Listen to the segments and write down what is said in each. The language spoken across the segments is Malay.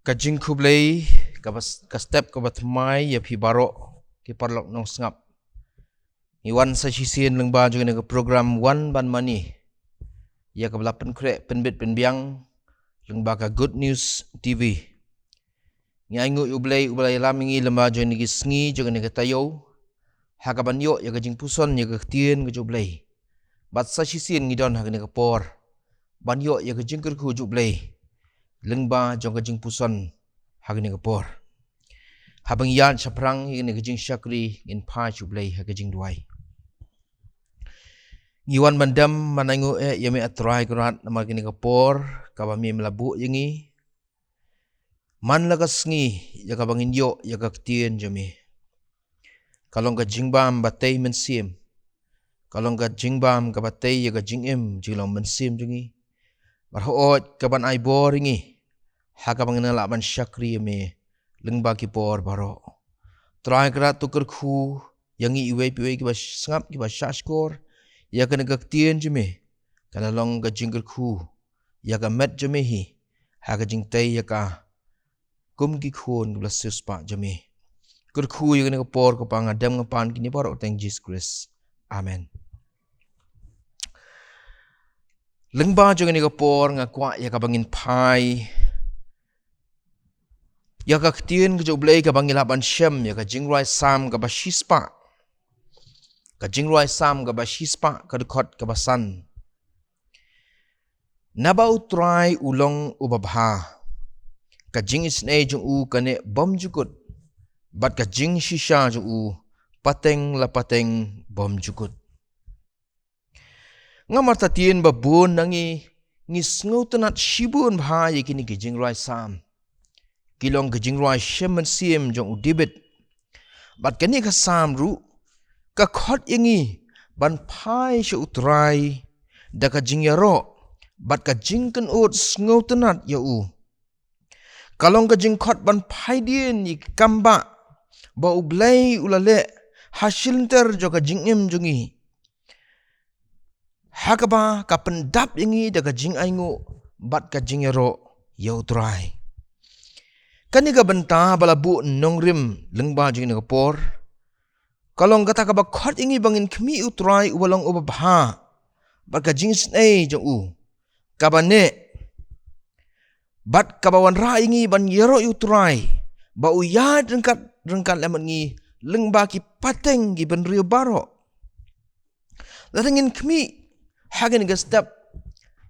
Kajing kublay ka step ka batmay ya pibaro ki parlok nong sngap iwan sa sisian leng ba juga nega program One Ban Money ya ka belapen kre penbit penbiang leng ba ka Good News TV nyangu ublay lamingi lemba jo negi sngi juga nega tayo hakaban yo ya kajing puson ya ka tien ka jublay bat sa sisian ngidon ha nega por ban yo ya kajing kerku jublay lengba jong kajing puson hagini kapor habang yan sa prang higini kajing syakri in pa jublay hagajing duay ngiwan bandam manangu yami atray kurat nama kini kapor kabami melabu yangi man lagas ngi ya kabangin yo ya kaktien jami kalong kajing bam batay mensim kalong kajing bam kabatay ya kajing jilong mensim jangi barhoot kaban ay boringi hakabang nalaban syakri me lengba ki por baro try krat tukar khu yangi iwe piwe ki bas sngap ki bas shashkor ya kana gaktien jeme kana long ga jingger khu ya ga met jeme hi haga jingtai ya ka kum ki khon blas suspa jeme kur khu ya kana por ko pang adam ngapan kini baro teng Jesus Christ amen. Lengba jo ni kapor ngakwa ya kabangin pai ya ka ktien ka joblay ka bangilaban syem ya ka jingrai sam ka bashispa ka dekot ka basan nabau try ulong ubabha ka jing isne jung u kane bom jukut bat ka jing shisha jung u pateng la pateng bom jukut ngamar tatien babun nangi ngisngu tanat shibun bha yakini ki jingrai sam kilong ke jingrai shemen siem jong udibet bat kani ka sam ru ka khot yangi ban phai shu utrai da ka jingyaro bat ka jingkan ut sngu tanat ya u kalong ka jing khot ban phai dien ni kamba ba ublay ulale hasilter jo ka jingim jongi hakaba ka pendap yangi da ka jing aingu bat ka jingyaro ya utrai kani ka benta balabu nongrim lengba jing ni kapor kalong kata ka bakot ingi bangin kmi utrai ubalong ubabha bat ka jing snei jong u kabane bat kabawan ra ingi ban yero utrai ba uyad rengkat lemon ngi lengba ki pateng gi ben rio baro latengin kmi hagen ga step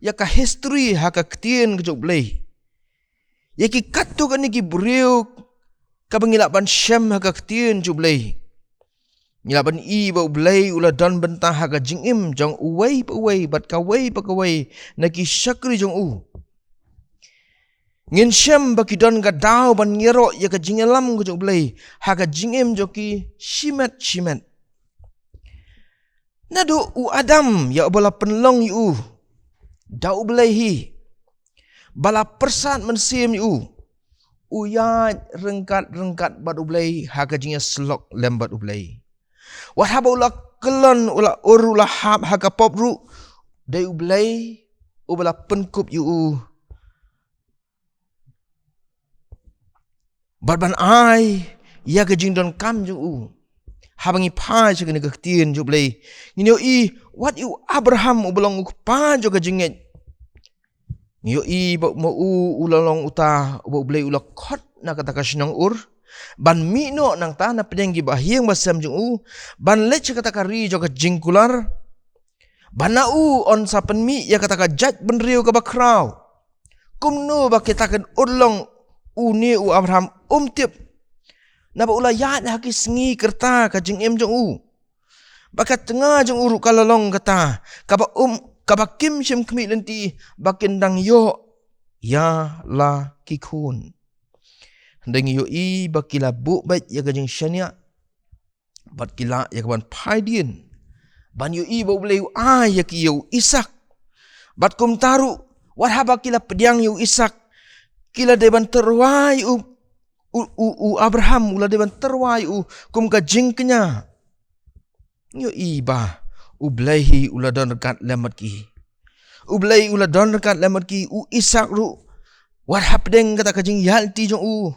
ya ka history ha ka ktien ka joblay yaki katu kan ki buriu ka bangilaban syam ha ka ktien joblay ngilaban I ba ublay ula don bentah ha ka jingim jong uway pa uway bat ka way pa ka way naki syakri jong u ngin syam ba ki don ka daw ban ngero ya ka jingelam ka joblay ha ka jingim joki shimet nado u Adam ya bala penlong yu dau belai hi bala persat mensim yu uya rengkat bat ublay ha kajingnya slok lembat ublay wat haba ula kelon ula ur ula hab ha ka pop ru dai ublay ubala penkup yu bat ban ai ya kajing don kam ju habangi pa jo kene gaktien jo blay nyo I what you Abraham ubelong pa jo ka jinget nyo I ba mo ulalong uta ubo blay ula khot na katakas nang ur ban mino nang ta na pedenggi bahiang basam jo ban lech katakari jo ka jingkular ban na on sa penmi ya kataka jat benriu ka bakraw kumno ba kitaken urlong uni u Abraham tip naba ula yat haki sengi kerta ka jing jong u bakat tengah jong uru kalalong kata kaba kim shem kmi lenti bakin dang yo ya la kikun ndeng yo I bakila bu bait ya ka jing shania bat kila ya kaban paidien ban yo I ba ulay ya ki yo Isak bat kum taru wat haba kila pediang yo Isak kila deban terwai Abraham ula deban terwai kum ka jingknya yo iba ublehi ula don dekat lemat ki ublei ula don dekat lemat ki Isak ru What happening kata kajing yalti jong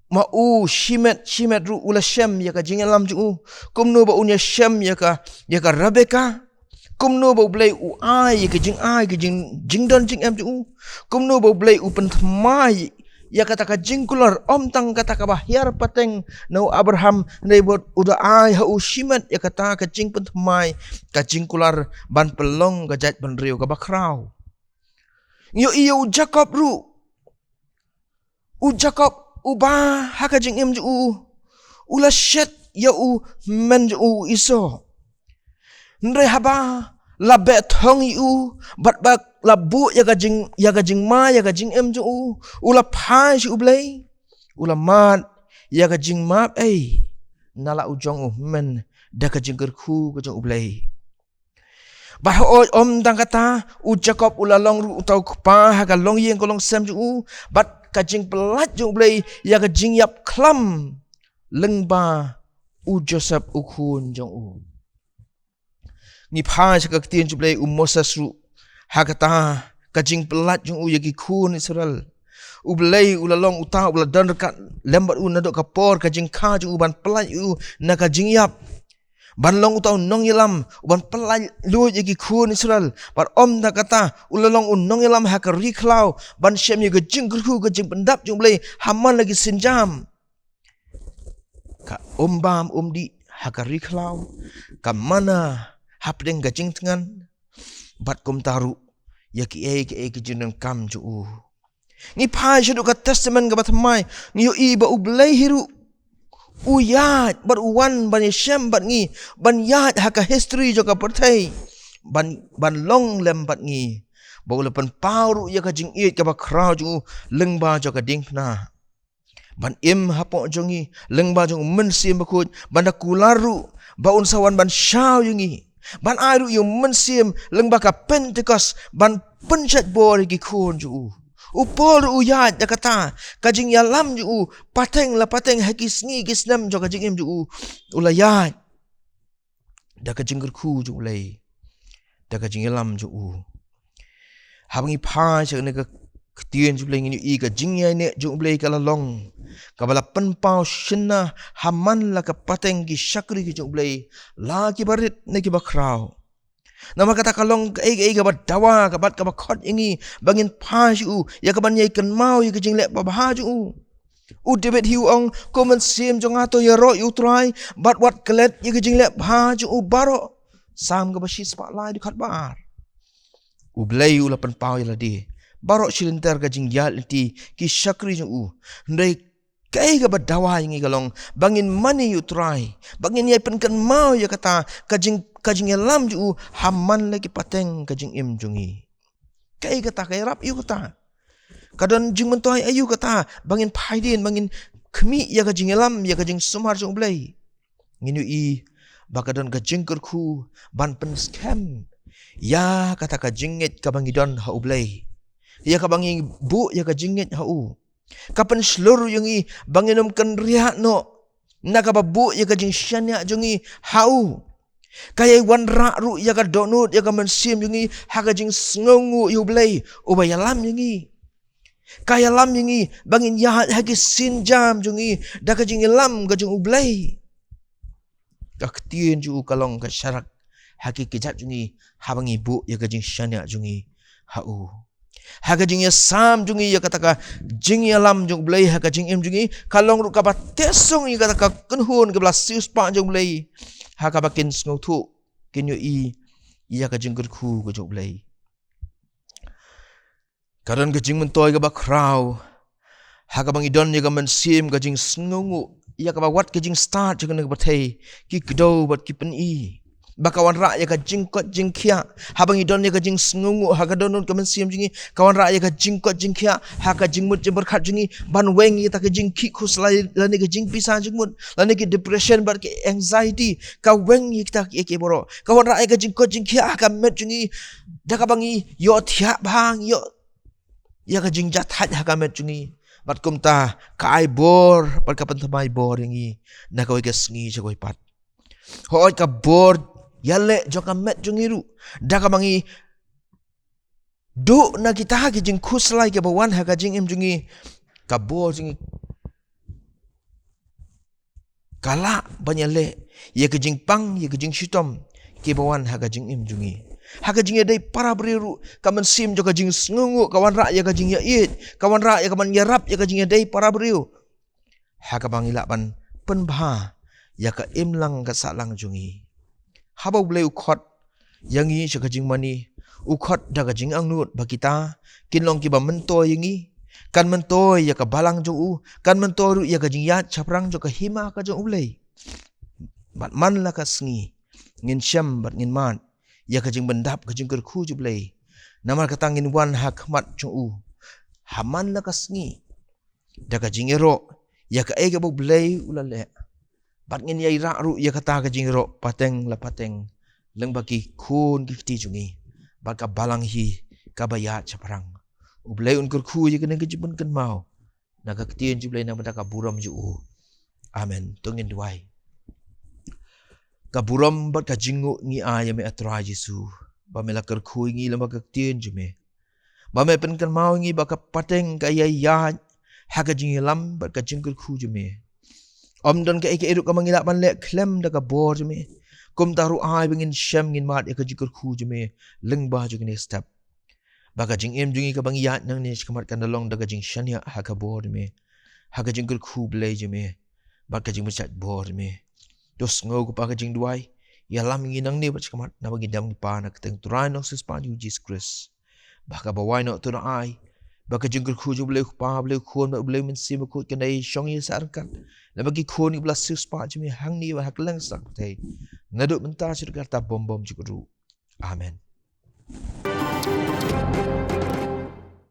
ma shimet ru ula shem ya kajing alam jong kumno ba unya shem ya ka Rebecca kumno ba blay ai ya kajing jingdon jing em jong kumno ba blay pentmai ya kata kajing kular tang kata ka bahyar pateng no Abraham nei bot uda ai ha shimet ya kata kajing pentmai kajing kular ban pelong gajat ban riu ka bakrau yo Jacob ru Jacob ba haka jing em ju ula shet ya men ju iso ndre haba la bet hong bat bak la bu ya ga jing ma ya ga jing em ju ula phai ju blai ula mat ya ga jing ma nala ujong men da ka jing gerku ka jong blai bah tang kata Jacob ula long ru utau pa haka long yeng kolong sem ju bat kajing pelat jong blai ya kajing yap klam lengba Joseph khun jong ni pha ka tien jong blai Moses ru hakata kajing pelat jong ya ki khun Israel blai ulalong uta ula dan dekat lembat nadok kapor kajing kha jong ban pelat na kajing yap ban long utau nong yelam ban pelai lu yaki khun Israel par da kata ulalong nong yelam haka riklau ban shem ye gajing gerhu gajing pendap jong blai haman lagi sinjam ka bam di haka riklau ka mana hapdeng gajing tengan bat kum taru yaki ke jinang kam ju ni pa shadu ka testament ga batmai ni yo ba blai hiru yat bat uwan ban shem bat ngi ban yat haka history joka pertai ban long lem bat ngi bau lepan pauru ya ka jing it ka ba krau ju lengba joka dingna ban im hapo jongi lengba jong mensim bakut ban kularu baun sawan ban shau yungi ban airu yu mensim lengba ka Pentecost ban pencet bor gi khun ju upol uyat da kata kajing yalam ju pateng haki sngi gisnam jo kajing im ju ulayat da kajing gerku ju ulai da kajing yalam ju habangi pha che ne ka tien ju leng ni ka jing ya ne ju ulai kala long ka bala pen pau shinna haman la ka pateng gi shakri gi ju ulai la ki barit ne ki bakrau nama kata kalong gabat dawa gabat khot ingi bangin paju ya kaban yai kan mau ya kejing lek babaju David hiu ong komen sim jong ato ya ro yu try bat wat kelet ya kejing lek baju baro sam ga bashi spotlight dikat bar blai lapan pau ya ladi baro silinter kejing yal ti ki shakri jong ndai kai gabat dawa ingi galong bangin money you try bangin yai pen kan mau ya kata kajing yalam ju haman lagi pateng kajing im jungi kai kata kai rap yu kata kadon jing mentoi ayu kata bangin phaidin bangin khmi ya kajing yalam ya kajing sumar jong blai nginu bakadon kajing kerku ban pen scam ya kata kajing nget kabangidon ha blai ya kabangi bu ya kajing nget ha kapan seluruh yungi banginum kan riak no nakababu ya kajing syanya jungi hau kaya wan rak ru ya ka donut ya ka mensim yungi hakajing sngongu yu blai ubaya lam yungi kaya lam yungi bangin yahat hagi sinjam jungi da kajing lam kajing ublai kaktien ju kalong ka syarak hagi kejat jungi habangi bu ya kajing syanya jungi hau hakajing ya sam jungi ya kataka jing ya lam jung blai hakajing im jungi kalong ru ka ba tesong ya kataka kenhun ke belas sius pa jung blai haka bakin snow tu kinyo iya kajing gerku ko jog blai karon kajing mentoy ka ba kraw haka bang idon ya ka mensim kajing sngongu iya ka ba wat kajing start jeng ka bathai ki gdo bat ki pen bakawan ra ya ka jingkot jingkhia habang idon ya ka jing sngungu ha ka donun ka mensim jingi kawan ra ya ka jingkot jingkhia ha ka jingmut je berkhat jingi ban weng ya ta ka jingki khus lai lani ka jing pisan jingmut lani ki depression bar ki anxiety ka weng ya ta ke boro kawan ra ya ka jingkot jingkhia ha ka met jingi da ka bangi yo thia bang yo ya ka jing jat hat ha ka met jingi bat kumta ka ai bor par ka pan thamai bor jingi na ka ka sngi je koi pat hoi ka bor yale joka met jungiru daka bangi Do na kita ke jing kuslai ke bawan ha ka jing em jungi kabor jungi kala banyale ye ke jing pang ye ke jing shitom ke bawan ha ka jing em jungi ha ka jing dai para briru kaman sim jo ka jing sngungu kawan ra ye ka jing ya it kawan ra ye kaman yarap ye ka jing dai para briu ha ka bangila ban penbha ya ka imlang ka salang jungi habau ble ukhot yangi cha ka jing mani ukhot da ka jing angnut bakita kinlong ki ba mento yangi kan mento ya ka balang jo u kan mento ru ya ka jing ya chaprang jo ka hima ka jo ulei bat man la ka sngi ngin syam bat ngin man ya ka jing bendap ka jing kerku jo blei namar ka tangin wan hak mat jo u haman la ka sngi da ka jing ero ya ka ege bo blei ulale bat ngin ya ira ru ya ka ta ka jing ero pateng la pateng leng baki kun ki ti jungi bat ka balang hi ka ba ya chaprang ublay un kerku je kena kejibun kan mau naga ketien jublay na mata kaburam ju amen tongin duai kaburam bat ka jingu ngi aya me atra Yesu ba me la kerku ngi lama ka ketien jume ba me pen kan mau ngi ba ka pateng ka ya ha ka jingi lam bat ka jing kerku jume om don ka eke edu ka mangila ban le klem da ka bor jume kum taru ai bengin syam ngin mat ya ka jing kerku jume leng ba ju ni step baka jing em jungi ka bang yat nang ni skamat kan dalong daga jing shania ha ka bor me ha ka jing kur khu blai je me baka jing machat bor me dos ngo ko baka jing duai ya lam ngi nang ni bat skamat na bagi dam pa na keteng turai no sis pa ju Jesus Christ baka bawai no tu na ai baka jing kur khu ju blai pa blai khon blai min sim ko kan dai shong ye sar kan na bagi khon ni blas sis pa je me hang ni wa hak lang sak te na do menta sir ta bom bom ju amen